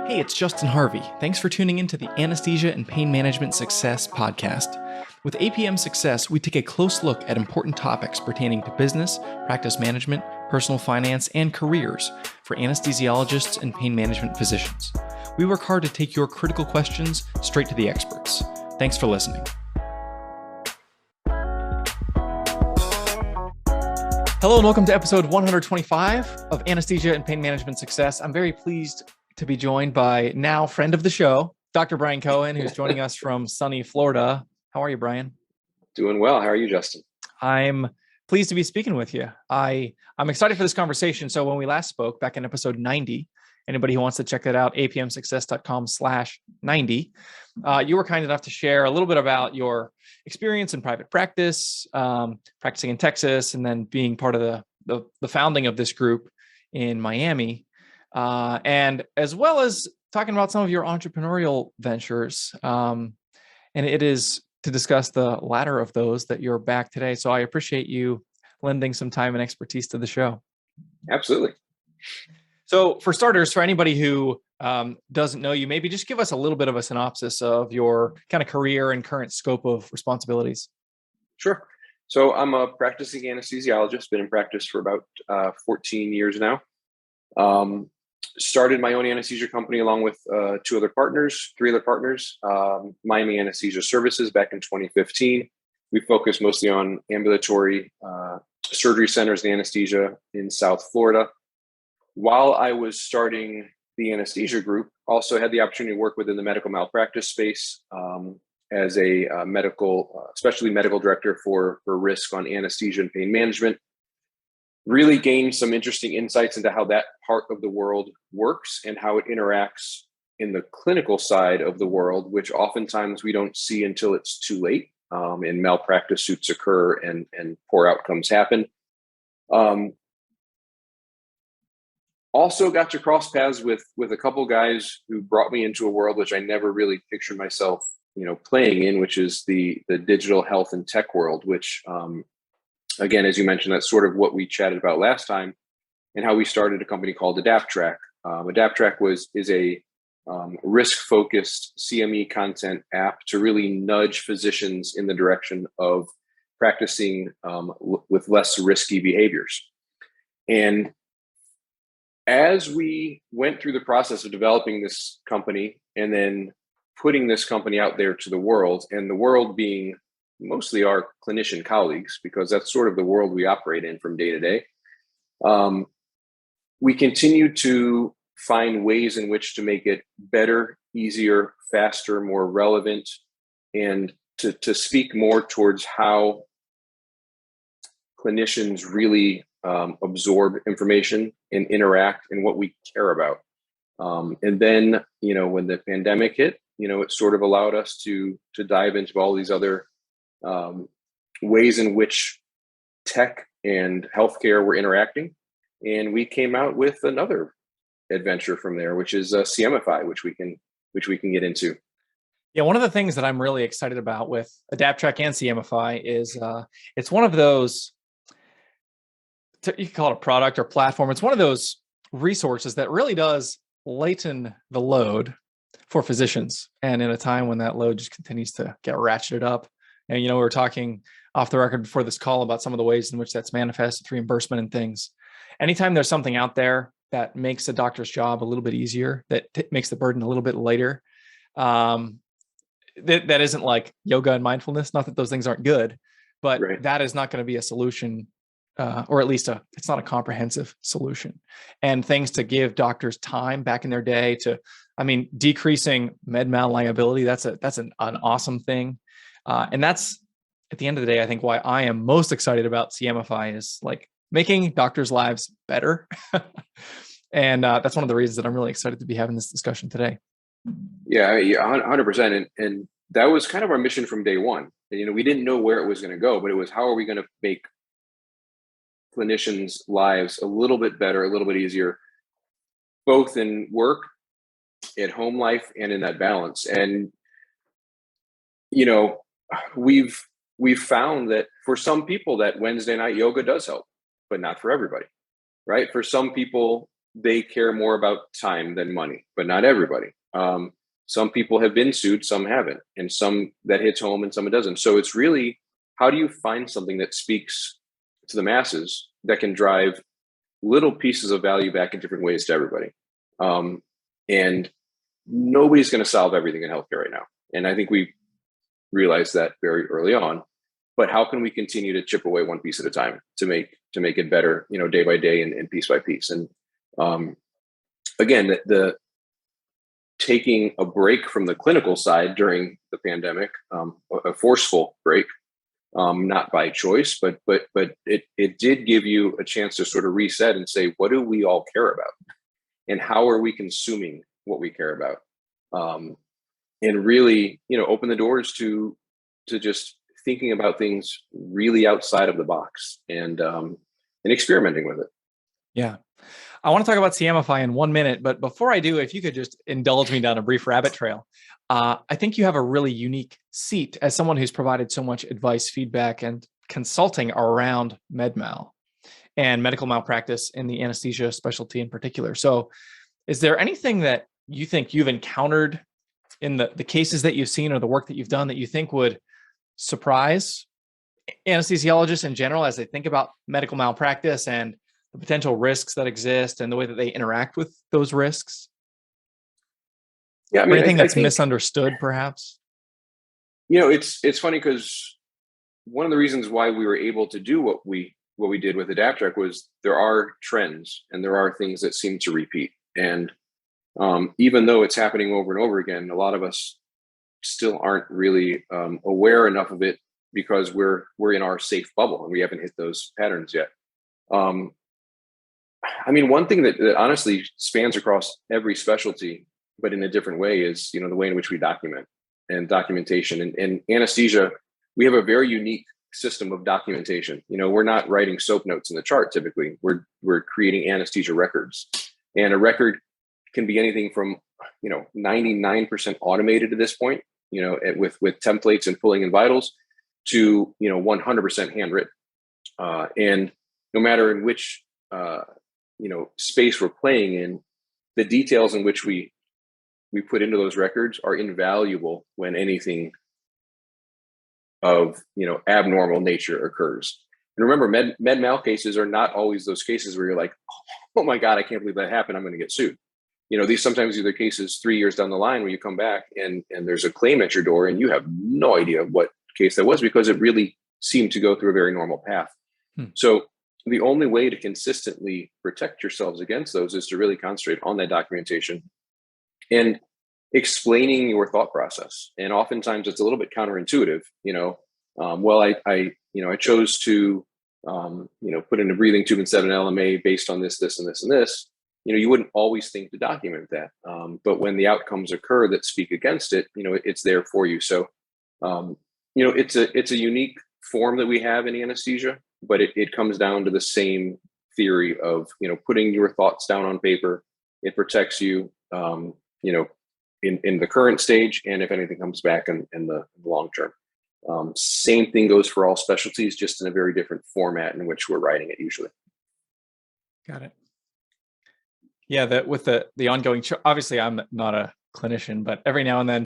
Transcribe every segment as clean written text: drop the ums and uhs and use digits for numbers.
Hey, it's Justin Harvey. Thanks for tuning into the Anesthesia and Pain Management Success podcast. With APM Success, we take a close look at important topics pertaining to business, practice management, personal finance, and careers for anesthesiologists and pain management physicians. We work hard to take your critical questions straight to the experts. Thanks for listening. Hello and welcome to episode 125 of Anesthesia and Pain Management Success. I'm very pleased to be joined by now friend of the show, Dr. Brian Cohen, who's joining us from sunny Florida. How are you, Brian? Doing well. How are you, Justin? I'm pleased to be speaking with you. I'm excited for this conversation. So when we last spoke back in episode 90, anybody who wants to check that out, apmsuccess.com/90, you were kind enough to share a little bit about your experience in private practice, practicing in Texas, and then being part of the founding of this group in Miami. And as well as talking about some of your entrepreneurial ventures. And it is to discuss the latter of those that you're back today. So I appreciate you lending some time and expertise to the show. Absolutely. So for starters, for anybody who doesn't know you, maybe just give us a little bit of a synopsis of your kind of career and current scope of responsibilities. Sure. So I'm a practicing anesthesiologist, been in practice for about 14 years now. Started my own anesthesia company along with three other partners, Miami Anesthesia Services back in 2015. We focus mostly on ambulatory surgery centers and anesthesia in South Florida. While I was starting the anesthesia group, also had the opportunity to work within the medical malpractice space as a especially medical director for risk on anesthesia and pain management. Really gained some interesting insights into how that part of the world works and how it interacts in the clinical side of the world, which oftentimes we don't see until it's too late, and malpractice suits occur and poor outcomes happen. Also got to cross paths with a couple guys who brought me into a world which I never really pictured myself, playing in, which is the digital health and tech world, which, again, as you mentioned, that's sort of what we chatted about last time and how we started a company called Adaptrack. Adaptrack is a risk-focused CME content app to really nudge physicians in the direction of practicing with less risky behaviors. And as we went through the process of developing this company and then putting this company out there to the world, and the world being mostly our clinician colleagues, because that's sort of the world we operate in from day to day, we continue to find ways in which to make it better, easier, faster, more relevant, and to speak more towards how clinicians really absorb information and interact and what we care about. And then, when the pandemic hit, it sort of allowed us to dive into all these other ways in which tech and healthcare were interacting. And we came out with another adventure from there, which is CMEfy, which we can get into. Yeah, one of the things that I'm really excited about with Adaptrack and CMEfy is it's one of those, you can call it a product or platform. It's one of those resources that really does lighten the load for physicians. And in a time when that load just continues to get ratcheted up. And, we were talking off the record before this call about some of the ways in which that's manifested through reimbursement and things. Anytime there's something out there that makes a doctor's job a little bit easier, that makes the burden a little bit lighter, that isn't like yoga and mindfulness. Not that those things aren't good, but right. That is not going to be a solution, or at least it's not a comprehensive solution. And things to give doctors time back in their day decreasing med mal liability, that's an awesome thing. And that's, at the end of the day, I think why I am most excited about CMEfy is like making doctors' lives better. And that's one of the reasons that I'm really excited to be having this discussion today. Yeah, 100%. And that was kind of our mission from day one. And, we didn't know where it was going to go, but it was, how are we going to make clinicians' lives a little bit better, a little bit easier, both in work, at home life, and in that balance. And, we've found that for some people that Wednesday night yoga does help, but not for everybody, right? For some people, they care more about time than money, but not everybody. Some people have been sued, some haven't, and some that hits home and some it doesn't. So it's really, how do you find something that speaks to the masses that can drive little pieces of value back in different ways to everybody? And nobody's going to solve everything in healthcare right now. And I think we realized that very early on. But how can we continue to chip away one piece at a time to make it better, day by day and piece by piece? And again, the taking a break from the clinical side during the pandemic, a forceful break, not by choice, but it did give you a chance to sort of reset and say, what do we all care about, and how are we consuming what we care about, and really, open the doors to just thinking about things really outside of the box and experimenting with it. Yeah. I want to talk about CMEfy in 1 minute, but before I do, if you could just indulge me down a brief rabbit trail. I think you have a really unique seat as someone who's provided so much advice, feedback, and consulting around med-mal and medical malpractice in the anesthesia specialty in particular. So is there anything that you think you've encountered in the cases that you've seen or the work that you've done that you think would surprise anesthesiologists in general as they think about medical malpractice and the potential risks that exist and the way that they interact with those risks? Yeah, I mean, or anything that's misunderstood, perhaps? It's funny because one of the reasons why we were able to do what we did with Adaptrack was there are trends and there are things that seem to repeat. And even though it's happening over and over again, a lot of us still aren't really aware enough of it because we're in our safe bubble and we haven't hit those patterns yet. One thing that honestly spans across every specialty, but in a different way, is the way in which we document and documentation. And anesthesia, we have a very unique system of documentation. We're not writing soap notes in the chart typically. We're creating anesthesia records, and a record can be anything from 99% automated at this point, with templates and pulling in vitals, to 100% handwritten. And no matter in which space we're playing in, the details in which we put into those records are invaluable when anything of abnormal nature occurs. And remember, med mal cases are not always those cases where you're like, oh my God, I can't believe that happened, I'm going to get sued. These sometimes are the cases 3 years down the line where you come back and there's a claim at your door and you have no idea what case that was because it really seemed to go through a very normal path. So the only way to consistently protect yourselves against those is to really concentrate on that documentation and explaining your thought process. And oftentimes it's a little bit counterintuitive. I chose to put in a breathing tube instead of an LMA based on this, and this, and this. You wouldn't always think to document that, but when the outcomes occur that speak against it, it's there for you. So it's a unique form that we have in anesthesia, but it comes down to the same theory of putting your thoughts down on paper. It protects you in the current stage, and if anything comes back in the long term. Same thing goes for all specialties, just in a very different format in which we're writing it usually. Got it. Yeah, that with the ongoing, obviously I'm not a clinician, but every now and then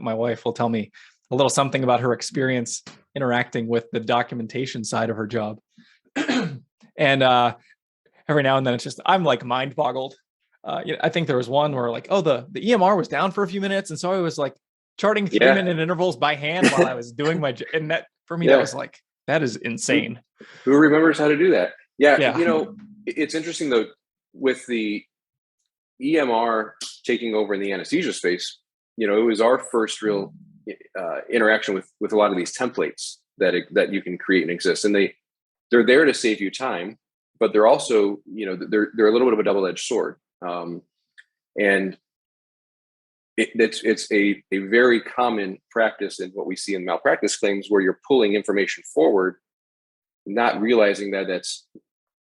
my wife will tell me a little something about her experience interacting with the documentation side of her job. And every now and then it's just, I'm like mind boggled. I think there was one where like, oh, the EMR was down for a few minutes. And so I was like charting 3-minute intervals by hand while I was doing my, and that for me, that was like, that is insane. Who remembers how to do that? Yeah. It's interesting though, with the EMR taking over in the anesthesia space, it was our first real interaction with a lot of these templates that you can create and exist. And they're there to save you time, but they're also, they're a little bit of a double-edged sword. And it's a very common practice in what we see in malpractice claims, where you're pulling information forward, not realizing that that's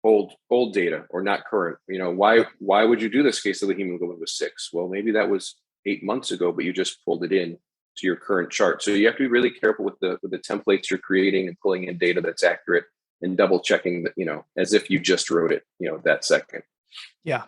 old data or not current. Why would you do this case of the hemoglobin was 6? Well, maybe that was 8 months ago, but you just pulled it in to your current chart. So you have to be really careful with the templates you're creating and pulling in data that's accurate and double checking that, as if you just wrote it, that second. Yeah.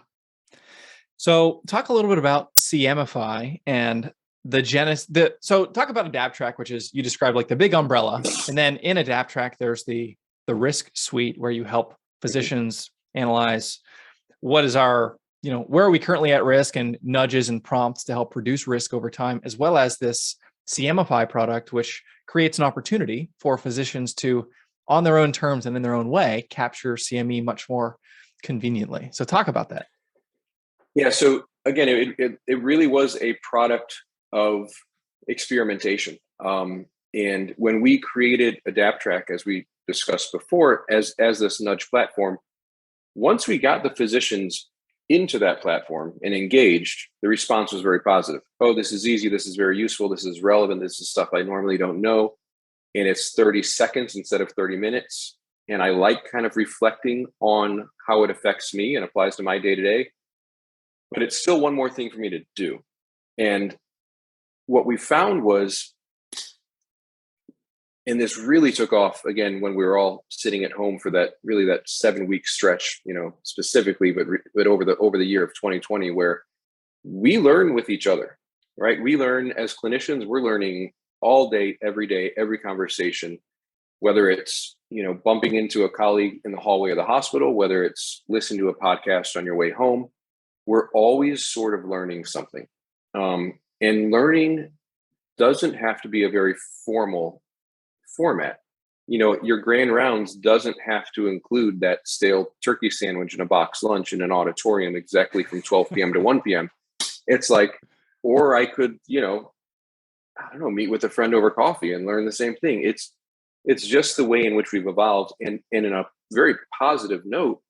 So talk a little bit about CMEfy and the genesis. So talk about Adaptrack, which is, you described like the big umbrella, and then in Adaptrack there's the risk suite where you help physicians analyze what is our, where are we currently at risk, and nudges and prompts to help reduce risk over time, as well as this CMEfy product, which creates an opportunity for physicians to, on their own terms and in their own way, capture CME much more conveniently. So talk about that. Yeah. So again, it really was a product of experimentation. And when we created Adaptrack, as we discussed before, as this nudge platform, once we got the physicians into that platform and engaged, the response was very positive. Oh, this is easy. This is very useful. This is relevant. This is stuff I normally don't know. And it's 30 seconds instead of 30 minutes. And I like kind of reflecting on how it affects me and applies to my day-to-day. But it's still one more thing for me to do. And what we found was, and this really took off again when we were all sitting at home for that 7-week stretch, specifically, but over the year of 2020, where we learn with each other, right? We learn as clinicians. We're learning all day, every conversation, whether it's bumping into a colleague in the hallway of the hospital, whether it's listening to a podcast on your way home. We're always sort of learning something. And learning doesn't have to be a very formal format. Your grand rounds doesn't have to include that stale turkey sandwich and a box lunch in an auditorium exactly from 12 p.m. to 1 p.m. It's like, or I could, meet with a friend over coffee and learn the same thing. It's just the way in which we've evolved. And in a very positive note,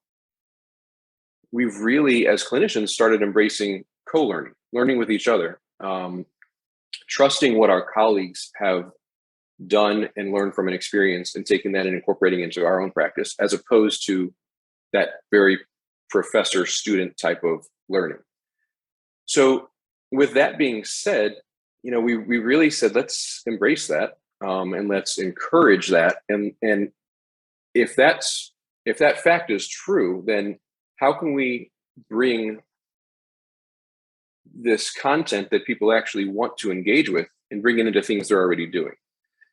we've really, as clinicians, started embracing co-learning, learning with each other, trusting what our colleagues have done and learned from an experience, and taking that and incorporating into our own practice, as opposed to that very professor-student type of learning. So with that being said, we really said, let's embrace that, and let's encourage that. And if that fact is true, then how can we bring this content that people actually want to engage with and bring it into things they're already doing?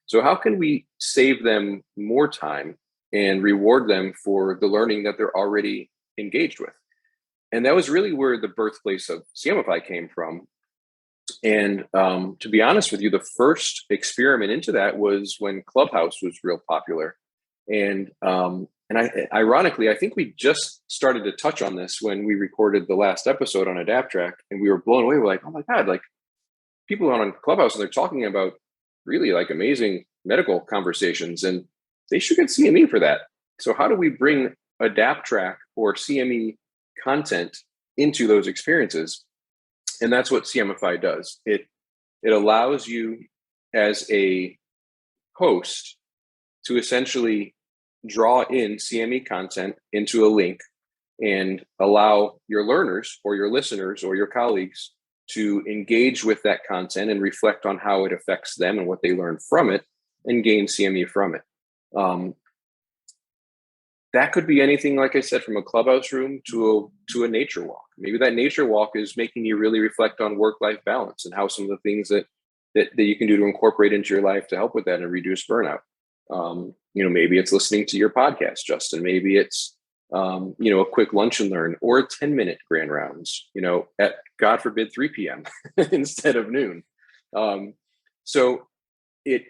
So how can we save them more time and reward them for the learning that they're already engaged with? And that was really where the birthplace of CMEfy came from. And to be honest with you, the first experiment into that was when Clubhouse was real popular. And ironically, I think we just started to touch on this when we recorded the last episode on Adaptrack, and we were blown away. We're like, oh my God, like people on Clubhouse, and they're talking about really like amazing medical conversations, and they should get CME for that. So how do we bring Adaptrack or CME content into those experiences? And that's what CMEfy does. It allows you as a host to essentially draw in CME content into a link and allow your learners or your listeners or your colleagues to engage with that content and reflect on how it affects them and what they learn from it, and gain CME from it. That could be anything, like I said, from a clubhouse room to a nature walk. Maybe that nature walk is making you really reflect on work-life balance and how some of the things that you can do to incorporate into your life to help with that and reduce burnout. Maybe it's listening to your podcast, Justin. Maybe it's a quick lunch and learn, or a 10-minute grand rounds, at God forbid 3 p.m. instead of noon. So it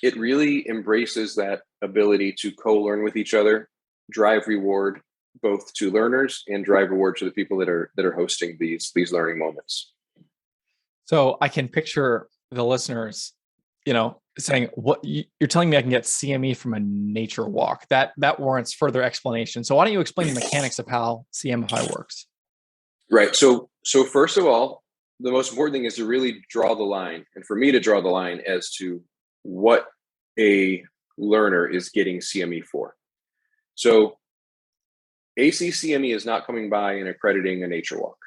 really embraces that ability to co-learn with each other, drive reward both to learners and drive reward to the people that are hosting these learning moments. So I can picture the listeners, saying, what you're telling me I can get CME from a nature walk. That warrants further explanation. So why don't you explain the mechanics of how CMEfy works? Right. So first of all, the most important thing is to really draw the line, and for me to draw the line as to what a learner is getting CME for. So ACCME is not coming by and accrediting a nature walk,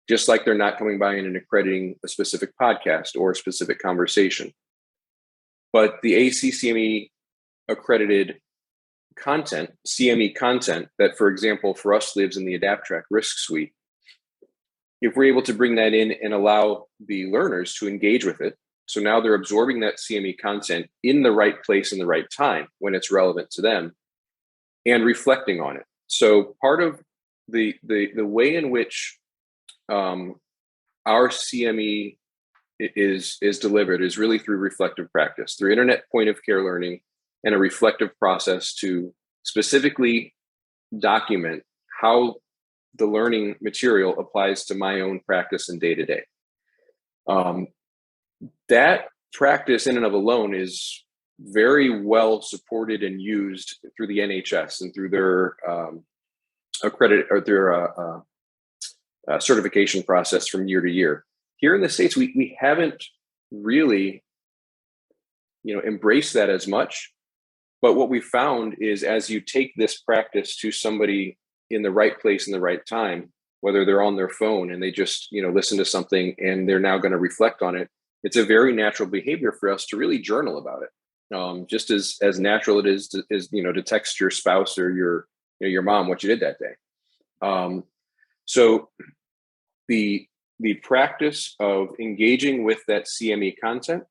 just like they're not coming by and accrediting a specific podcast or a specific conversation. But the ACCME accredited content, CME content that, for example, for us lives in the Adaptrack risk suite, if we're able to bring that in and allow the learners to engage with it, so now they're absorbing that CME content in the right place in the right time when it's relevant to them, and reflecting on it. So part of the way in which our CME is delivered is really through reflective practice, through internet point of care learning and a reflective process to specifically document how the learning material applies to my own practice and day to day. That practice in and of alone is very well supported and used through the NHS and through their accredit or their certification process from year to year. Here in the States, we haven't really, embraced that as much. But what we found is as you take this practice to somebody in the right place in the right time, whether they're on their phone and they just, listen to something and they're now going to reflect on it, it's a very natural behavior for us to really journal about it. Just as natural it is to text your spouse or your mom what you did that day. So the practice of engaging with that CME content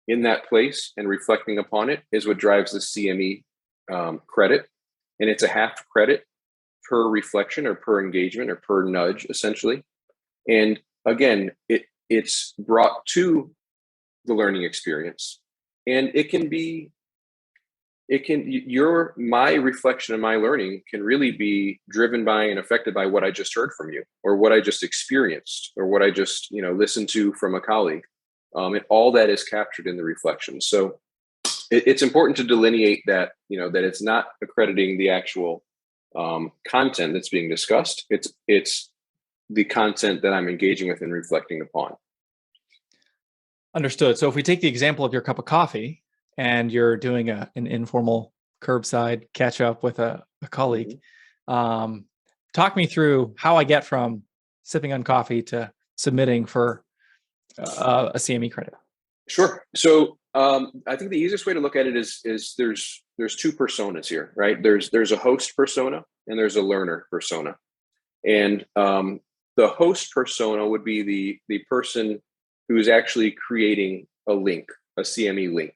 in that place and reflecting upon it is what drives the CME credit. And it's a half credit per reflection or per engagement or per nudge, essentially. And again, it's brought to the learning experience. And my reflection and my learning can really be driven by and affected by what I just heard from you, or what I just experienced, or what I just, listened to from a colleague. And all that is captured in the reflection. So it's important to delineate that, that it's not accrediting the actual content that's being discussed. It's the content that I'm engaging with and reflecting upon. Understood. So if we take the example of your cup of coffee and you're doing an informal curbside catch up with a colleague, talk me through how I get from sipping on coffee to submitting for a CME credit. Sure. So I think the easiest way to look at it is there's two personas here, right? There's a host persona and there's a learner persona. And the host persona would be the person who is actually creating a link, a CME link.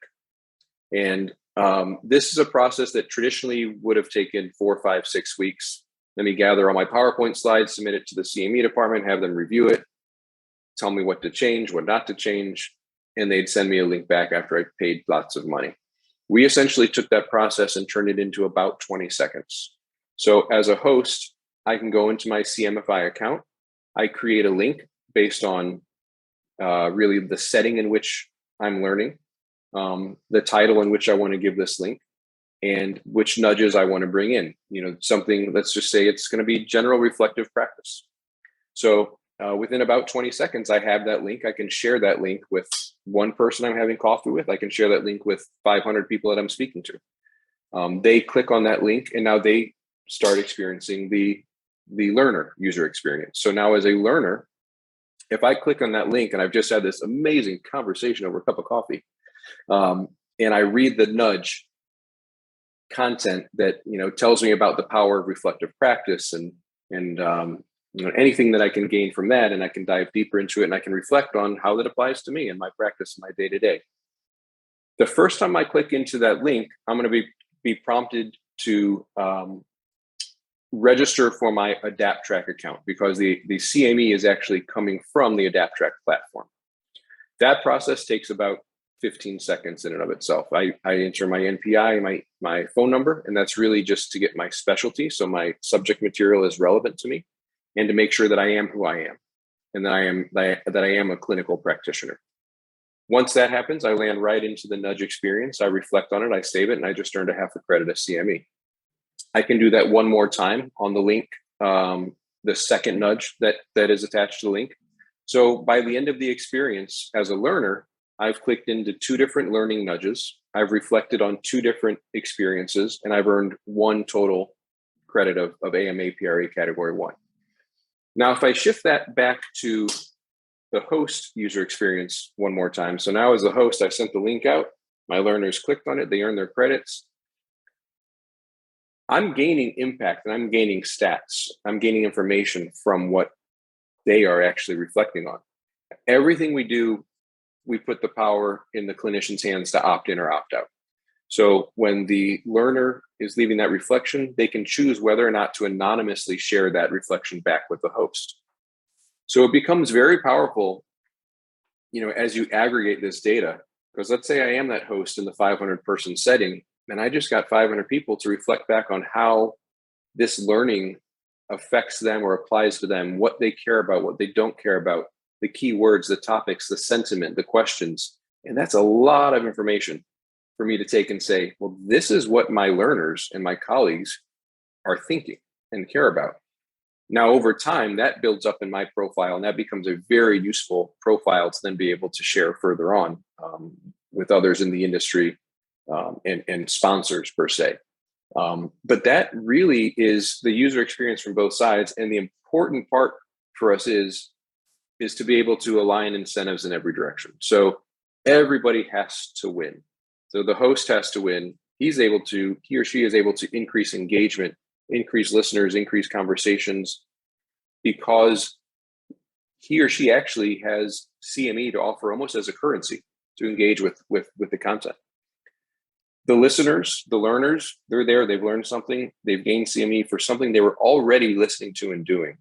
And this is a process that traditionally would have taken 4, 5, 6 weeks. Let me gather all my PowerPoint slides, submit it to the CME department, have them review it, tell me what to change, what not to change, and they'd send me a link back after I paid lots of money. We essentially took that process and turned it into about 20 seconds. So as a host, I can go into my CMEfy account. I create a link based on really the setting in which I'm learning, the title in which I want to give this link, and which nudges I want to bring in. Something, let's just say it's going to be general reflective practice. So within about 20 seconds, I have that link. I can share that link with one person I'm having coffee with. I can share that link with 500 people that I'm speaking to. They click on that link and now they start experiencing the learner user experience. So now as a learner, if I click on that link and I've just had this amazing conversation over a cup of coffee, and I read the nudge content that tells me about the power of reflective practice and anything that I can gain from that, and I can dive deeper into it and I can reflect on how that applies to me in my practice, in my day to day. The first time I click into that link, I'm going to be prompted to register for my Adaptrack account, because the CME is actually coming from the Adaptrack platform. That process takes about 15 seconds in and of itself. I enter my NPI, my phone number, and that's really just to get my specialty. So my subject material is relevant to me, and to make sure that I am who I am, and that I am a clinical practitioner. Once that happens, I land right into the nudge experience. I reflect on it, I save it, and I just earned a half a credit of CME. I can do that one more time on the link, the second nudge that is attached to the link. So by the end of the experience as a learner, I've clicked into 2 different learning nudges. I've reflected on 2 different experiences, and I've earned 1 total credit of AMA-PRA Category 1. Now, if I shift that back to the host user experience one more time. So now as the host, I sent the link out, my learners clicked on it, they earn their credits. I'm gaining impact and I'm gaining stats. I'm gaining information from what they are actually reflecting on. Everything we do, we put the power in the clinician's hands to opt in or opt out. So when the learner is leaving that reflection, they can choose whether or not to anonymously share that reflection back with the host. So it becomes very powerful, as you aggregate this data, because let's say I am that host in the 500 person setting, and I just got 500 people to reflect back on how this learning affects them or applies to them, what they care about, what they don't care about, the keywords, the topics, the sentiment, the questions. And that's a lot of information for me to take and say, well, this is what my learners and my colleagues are thinking and care about. Now, over time, that builds up in my profile, and that becomes a very useful profile to then be able to share further on with others in the industry and sponsors per se. But that really is the user experience from both sides. And the important part for us is to be able to align incentives in every direction. So everybody has to win. So the host has to win. He or she is able to increase engagement, increase listeners, increase conversations, because he or she actually has CME to offer almost as a currency to engage with the content. The listeners, the learners, they're there, they've learned something, they've gained CME for something they were already listening to and doing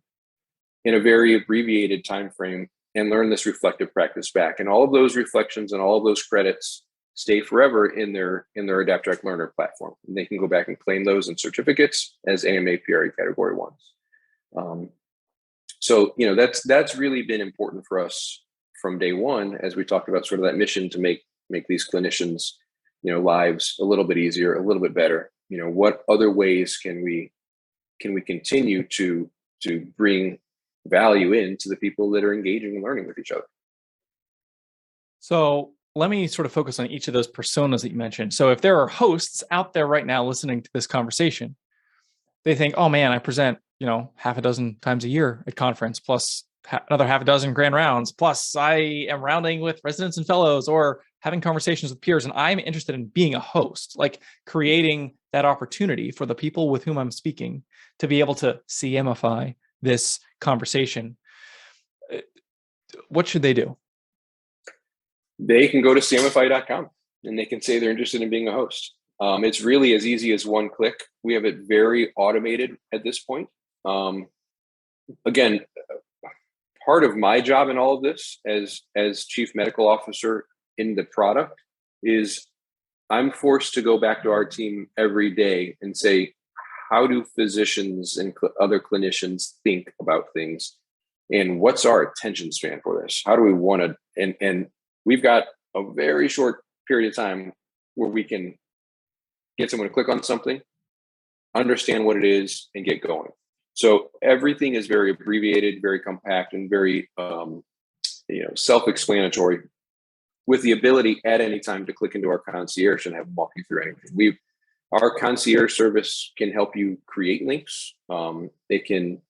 in a very abbreviated time frame, and learn this reflective practice back. And all of those reflections and all of those credits stay forever in their Adaptrack Learner platform. And they can go back and claim those in certificates as AMA PRE Category 1s. So that's really been important for us from day one, as we talked about sort of that mission to make these clinicians lives a little bit easier, a little bit better. What other ways can we continue to bring value into the people that are engaging and learning with each other? So let me sort of focus on each of those personas that you mentioned. So if there are hosts out there right now listening to this conversation, they think, oh man, I present, half a dozen times a year at conference, plus another half a dozen grand rounds, plus I am rounding with residents and fellows or having conversations with peers. And I'm interested in being a host, like creating that opportunity for the people with whom I'm speaking to be able to CMEfy this conversation. What should they do? They can go to cmfi.com and they can say they're interested in being a host. It's really as easy as one click. We have it very automated at this point. Again, part of my job in all of this as chief medical officer in the product is I'm forced to go back to our team every day and say, how do physicians and other clinicians think about things? And what's our attention span for this? How do we want to, and we've got a very short period of time where we can get someone to click on something, understand what it is, and get going. So everything is very abbreviated, very compact, and very self-explanatory, with the ability at any time to click into our concierge and have them walk you through anything. Our concierge service can help you create links. It can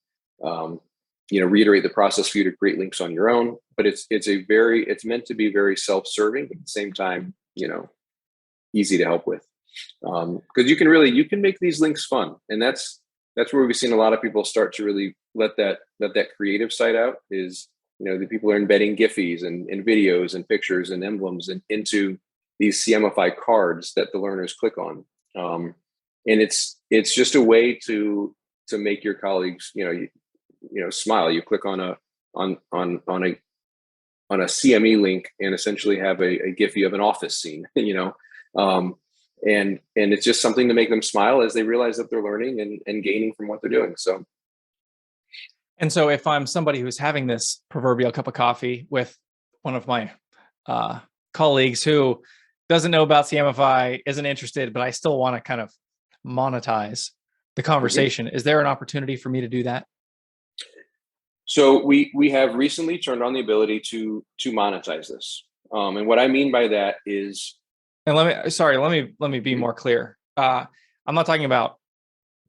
reiterate the process for you to create links on your own, but it's meant to be very self-serving, but at the same time, easy to help with. Because you can make these links fun. And that's where we've seen a lot of people start to really let that creative side out, is, the people are embedding Giphies and videos and pictures and emblems into these CMEfy cards that the learners click on. And it's just a way to make your colleagues, smile. You click on a CME link and essentially have a Giphy of an office scene, and it's just something to make them smile as they realize that they're learning and gaining from what they're doing. So if I'm somebody who's having this proverbial cup of coffee with one of my colleagues who doesn't know about CMEfy, isn't interested, but I still want to kind of monetize the conversation, is there an opportunity for me to do that? So we have recently turned on the ability to monetize this. And what I mean by that is, and let me be more clear. I'm not talking about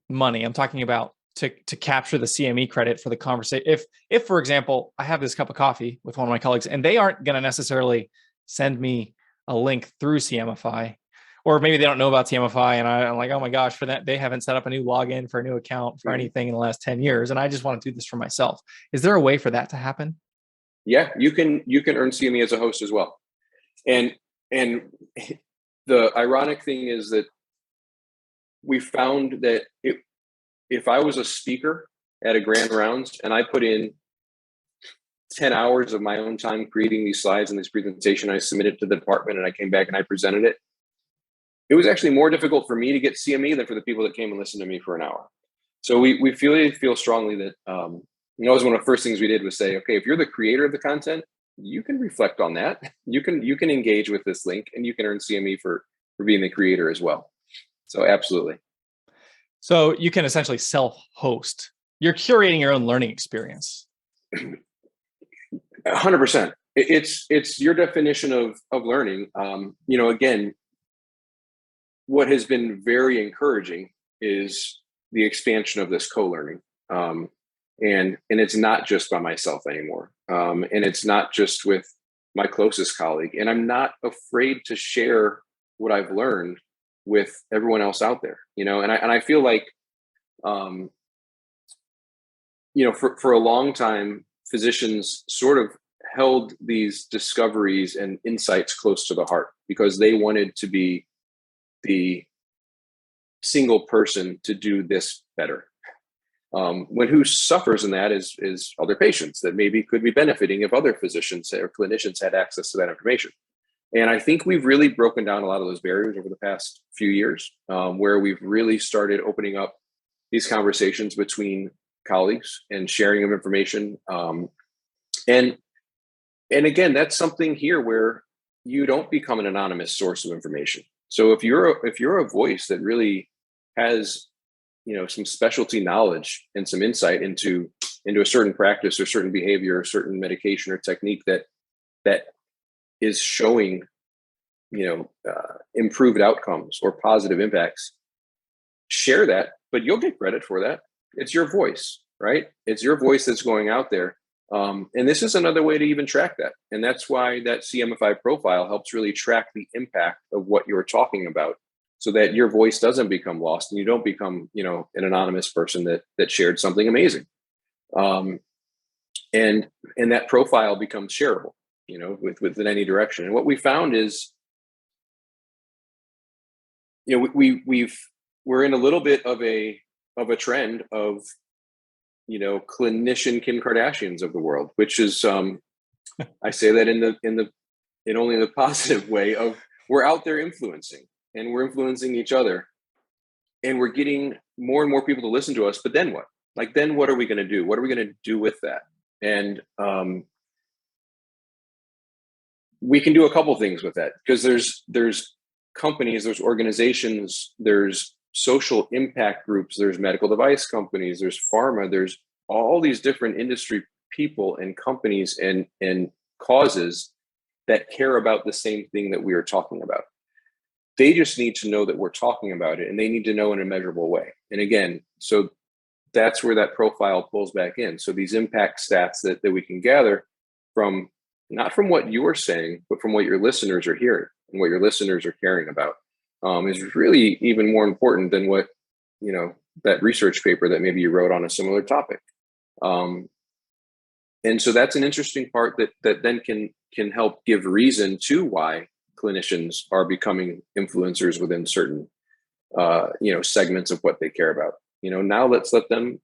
money. I'm talking about to capture the CME credit for the conversation. If for example, I have this cup of coffee with one of my colleagues and they aren't going to necessarily send me a link through CMEfy, or maybe they don't know about CMEfy, and I'm like, oh my gosh, for that, they haven't set up a new login for a new account for anything in the last 10 years. And I just want to do this for myself. Is there a way for that to happen? Yeah, you can earn CME as a host as well. And the ironic thing is that we found that if I was a speaker at a grand rounds and I put in 10 hours of my own time creating these slides and this presentation, I submitted to the department and I came back and I presented it. It was actually more difficult for me to get CME than for the people that came and listened to me for an hour. So we feel strongly that, that was one of the first things we did was say, okay, if you're the creator of the content, you can reflect on that. You can engage with this link and you can earn CME for being the creator as well. So absolutely. So you can essentially self-host. You're curating your own learning experience. 100%. It's your definition of learning. Again, what has been very encouraging is the expansion of this co-learning. And it's not just by myself anymore. And it's not just with my closest colleague. And I'm not afraid to share what I've learned with everyone else out there, and I feel like, for a long time, physicians sort of held these discoveries and insights close to the heart because they wanted to be the single person to do this better. When who suffers in that is other patients that maybe could be benefiting if other physicians or clinicians had access to that information. And I think we've really broken down a lot of those barriers over the past few years, where we've really started opening up these conversations between colleagues and sharing of information. And again, that's something here where you don't become an anonymous source of information. So if you're a voice that really has, some specialty knowledge and some insight into a certain practice or certain behavior or certain medication or technique that is showing, improved outcomes or positive impacts, share that, but you'll get credit for that. It's your voice, right? It's your voice that's going out there. And this is another way to even track that. And that's why that CMEfy profile helps really track the impact of what you're talking about so that your voice doesn't become lost and you don't become, an anonymous person that shared something amazing. And that profile becomes shareable, within any direction. And what we found is, we're in a little bit of a trend of, clinician Kim Kardashians of the world, which is, I say that in only the positive way of we're out there influencing and we're influencing each other and we're getting more and more people to listen to us. But then what? Then what are we going to do? What are we going to do with that? And we can do a couple things with that because there's companies, there's organizations, there's social impact groups, there's medical device companies, there's pharma, there's all these different industry people and companies and causes that care about the same thing that we are talking about. They just need to know that we're talking about it and they need to know in a measurable way. And again, so that's where that profile pulls back in. So these impact stats that we can gather from, not from what you are saying, but from what your listeners are hearing and what your listeners are caring about, is really even more important than what, that research paper that maybe you wrote on a similar topic. And so that's an interesting part that then can help give reason to why clinicians are becoming influencers within certain, segments of what they care about. Now let's let them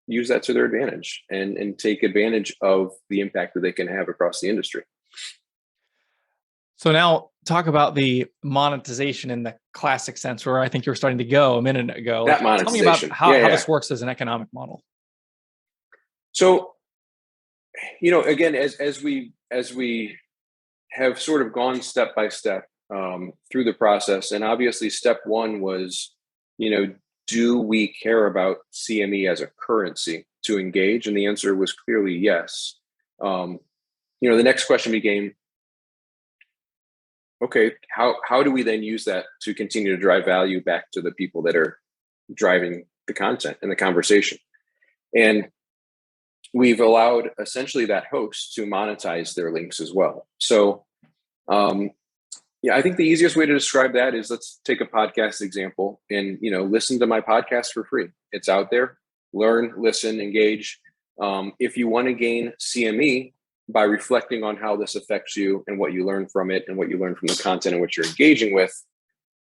use that to their advantage and take advantage of the impact that they can have across the industry. So now talk about the monetization in the classic sense, where I think you were starting to go a minute ago. That tell me about how this works as an economic model. So, again, as we have sort of gone step by step through the process, and obviously step one was, do we care about CME as a currency to engage? And the answer was clearly yes. The next question became, okay, how do we then use that to continue to drive value back to the people that are driving the content and the conversation? And we've allowed essentially that host to monetize their links as well. So, Yeah, I think the easiest way to describe that is, let's take a podcast example and, listen to my podcast for free. It's out there. Learn, listen, engage. If you want to gain CME by reflecting on how this affects you and what you learn from it and what you learn from the content and what you're engaging with,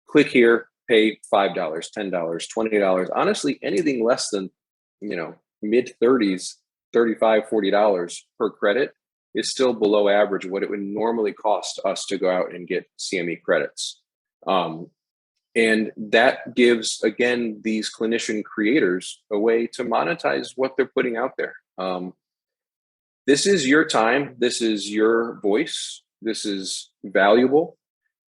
click here, pay $5, $10, $20. Honestly, anything less than, mid 30s, $35, $40 per credit is still below average of what it would normally cost us to go out and get CME credits. And that gives, again, these clinician creators a way to monetize what they're putting out there. This is your time. This is your voice. This is valuable.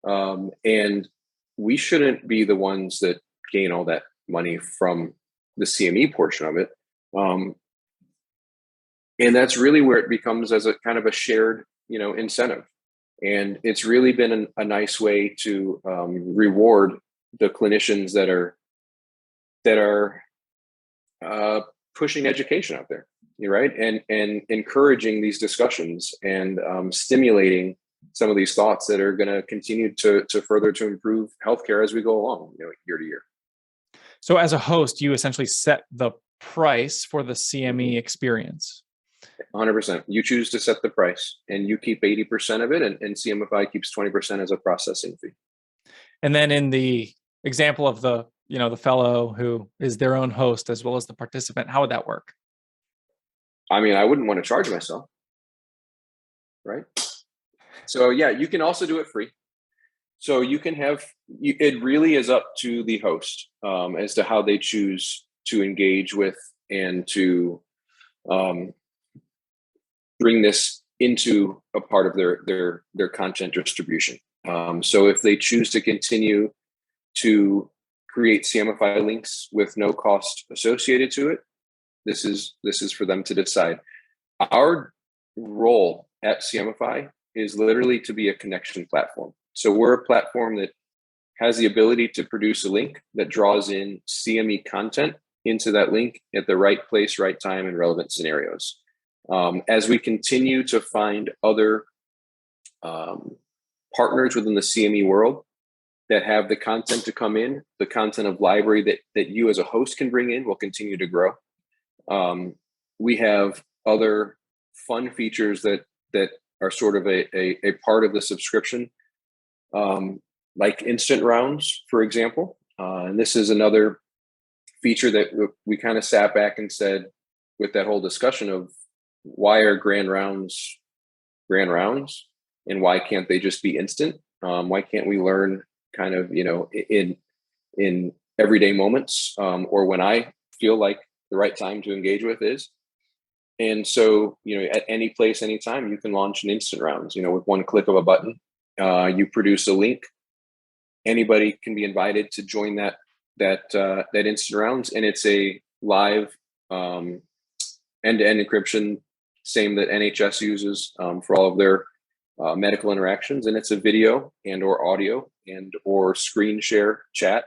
And we shouldn't be the ones that gain all that money from the CME portion of it. And that's really where it becomes as a kind of a shared, incentive. And it's really been a nice way to reward the clinicians that are pushing education out there, right? And encouraging these discussions and stimulating some of these thoughts that are going to continue to further to improve healthcare as we go along, year to year. So as a host, you essentially set the price for the CME experience. 100%. You choose to set the price, and you keep 80% of it, and CMEfy keeps 20% as a processing fee. And then in the example of the fellow who is their own host as well as the participant, how would that work? I mean, I wouldn't want to charge myself, right? So yeah, you can also do it free. So you can have, it really is up to the host as to how they choose to engage with and to bring this into a part of their content distribution. So if they choose to continue to create CMEfy links with no cost associated to it, this is for them to decide. Our role at CMEfy is literally to be a connection platform. So we're a platform that has the ability to produce a link that draws in CME content into that link at the right place, right time, and relevant scenarios. As we continue to find other partners within the CME world that have the content to come in, the content of library that you as a host can bring in will continue to grow. We have other fun features that are sort of a part of the subscription, like instant rounds, for example. And this is another feature that we kind of sat back and said, with that whole discussion of why are grand rounds, and why can't they just be instant? Why can't we learn kind of, in everyday moments, or when I feel like the right time to engage with is. And so, at any place, anytime, you can launch an instant rounds, with one click of a button. You produce a link. Anybody can be invited to join that instant rounds, and it's a live end-to-end encryption, same that NHS uses for all of their medical interactions, and it's a video and or audio and or screen share chat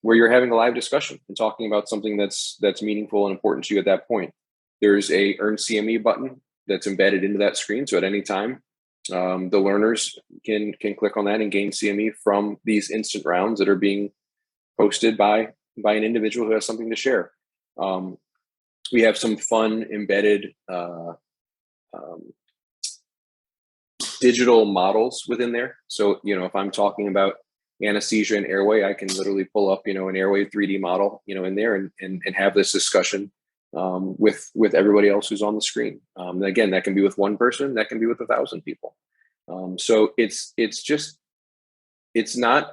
where you're having a live discussion and talking about something that's meaningful and important to you at that point. There's a Earn CME button that's embedded into that screen, so at any time, the learners can click on that and gain CME from these instant rounds that are being hosted by an individual who has something to share. We have some fun embedded digital models within there. So, if I'm talking about anesthesia and airway, I can literally pull up, an airway 3D model, in there and have this discussion with everybody else who's on the screen. Again, that can be with one person, that can be with 1,000 people. So it's not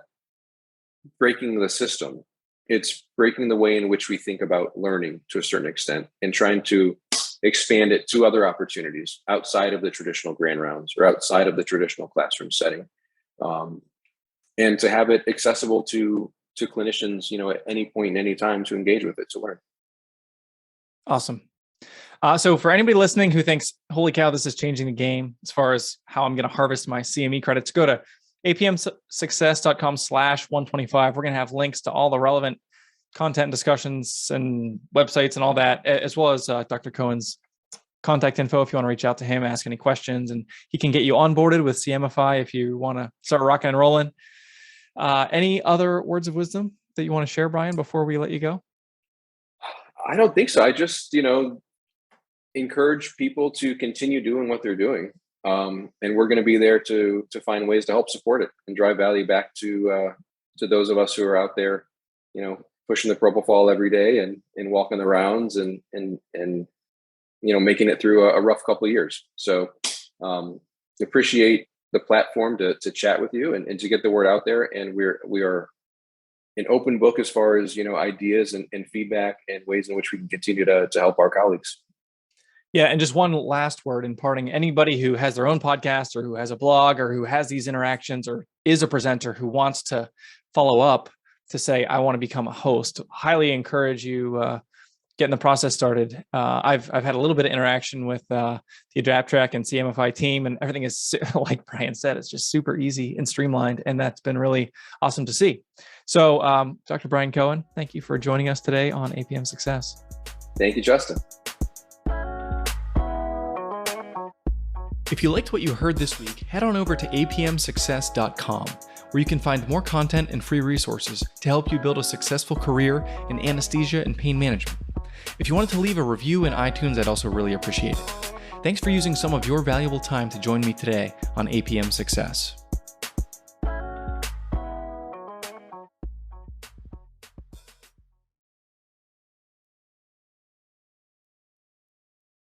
breaking the system. It's breaking the way in which we think about learning to a certain extent and trying to expand it to other opportunities outside of the traditional grand rounds or outside of the traditional classroom setting. And to have it accessible to clinicians, at any point in any time to engage with it, to learn. Awesome. So for anybody listening who thinks, holy cow, this is changing the game as far as how I'm going to harvest my CME credits, go to apmsuccess.com/125. We're going to have links to all the relevant content discussions and websites and all that, as well as Dr. Cohen's contact info if you want to reach out to him, ask any questions, and he can get you onboarded with CMEfy if you want to start rocking and rolling. Any other words of wisdom that you want to share, Brian, before we let you go? I don't think so. I just, encourage people to continue doing what they're doing. And we're going to be there to find ways to help support it and drive value back to those of us who are out there, pushing the propofol every day and walking the rounds and making it through a rough couple of years. So appreciate the platform to chat with you and to get the word out there. And we are an open book as far as, ideas and feedback and ways in which we can continue to help our colleagues. Yeah. And just one last word in parting, anybody who has their own podcast or who has a blog or who has these interactions or is a presenter who wants to follow up to say, I want to become a host, highly encourage you getting the process started. I've had a little bit of interaction with the Adaptrack and CMEfy team, and everything is, like Brian said, it's just super easy and streamlined. And that's been really awesome to see. So Dr. Brian Cohen, thank you for joining us today on APM Success. Thank you, Justin. If you liked what you heard this week, head on over to apmsuccess.com, where you can find more content and free resources to help you build a successful career in anesthesia and pain management. If you wanted to leave a review in iTunes, I'd also really appreciate it. Thanks for using some of your valuable time to join me today on APM Success.